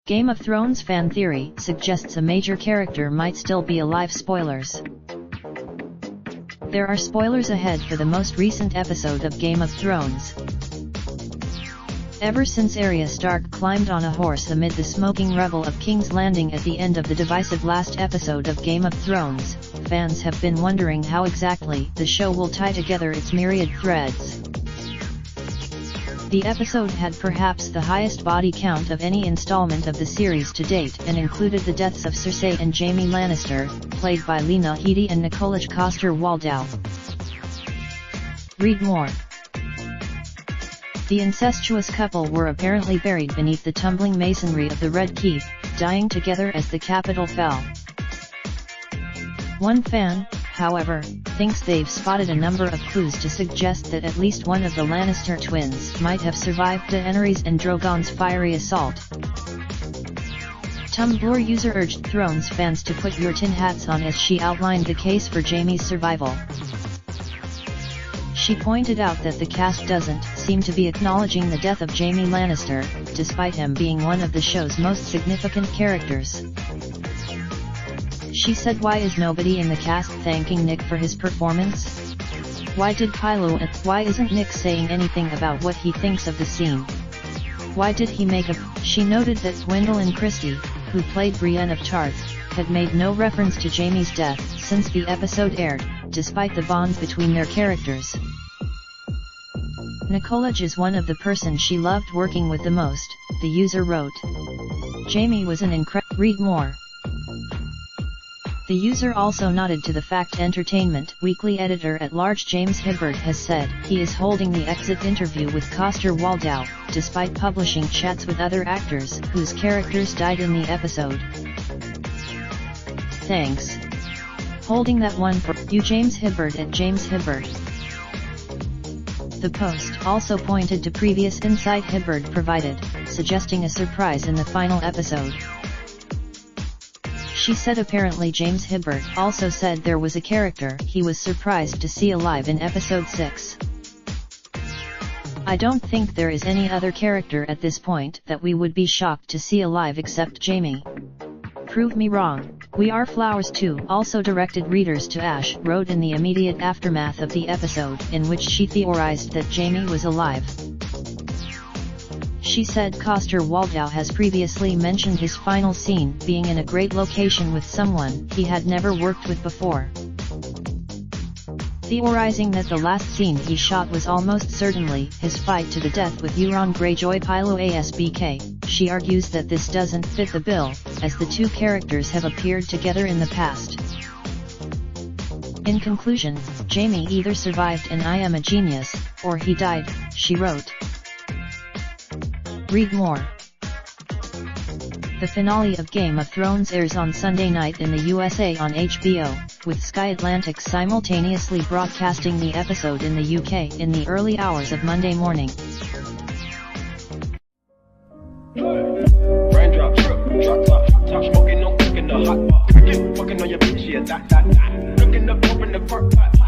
Game of Thrones fan theory suggests a major character might still be alive. Spoilers. There are spoilers ahead for the most recent episode of Game of Thrones. Ever since Arya Stark climbed on a horse amid the smoking rubble of King's Landing at the end of the divisive last episode of Game of Thrones, fans have been wondering how exactly the show will tie together its myriad threads. The episode had perhaps the highest body count of any installment of the series to date and included the deaths of Cersei and Jaime Lannister, played by Lena Headey and Nikolaj Coster-Waldau. Read more. The incestuous couple were apparently buried beneath the tumbling masonry of the Red Keep, dying together as the capital fell. One fan, however, thinks they've spotted a number of clues to suggest that at least one of the Lannister twins might have survived Daenerys and Drogon's fiery assault. Tumblr user urged Thrones fans to put your tin hats on as she outlined the case for Jaime's survival. She pointed out that the cast doesn't seem to be acknowledging the death of Jaime Lannister, despite him being one of the show's most significant characters. She said, "Why is nobody in the cast thanking Nick for his performance? Why isn't Nick saying anything about what he thinks of the scene? Why did he make a..." She noted that Gwendoline Christie, who played Brienne of Tarth, had made no reference to Jaime's death since the episode aired, despite the bond between their characters. "Nikolaj is one of the persons she loved working with the most," the user wrote. "Jaime was an incredible..." Read more. The user also nodded to the fact Entertainment Weekly editor-at-large James Hibberd has said he is holding the exit interview with Coster-Waldau, despite publishing chats with other actors whose characters died in the episode. "Thanks. Holding that one for you." James Hibberd at James Hibberd. The post also pointed to previous insight Hibberd provided, suggesting a surprise in the final episode. She said apparently James Hibberd also said there was a character he was surprised to see alive in episode 6. "I don't think there is any other character at this point that we would be shocked to see alive except Jaime. Prove me wrong." We Are Flowers 2 also directed readers to Ash wrote in the immediate aftermath of the episode in which she theorized that Jaime was alive. She said Coster-Waldau has previously mentioned his final scene being in a great location with someone he had never worked with before, theorizing that the last scene he shot was almost certainly his fight to the death with Euron Greyjoy. Pilo ASBK, she argues that this doesn't fit the bill, as the two characters have appeared together in the past. In conclusion, Jaime either survived and I am a genius, or he died, she wrote. Read more. The finale of Game of Thrones airs on Sunday night in the USA on HBO, with Sky Atlantic simultaneously broadcasting the episode in the UK in the early hours of Monday morning. Raindrop, drop top, smoking, no cooking the hot pot. Fucking on your bitch, yeah, that. Looking up, open the park pot.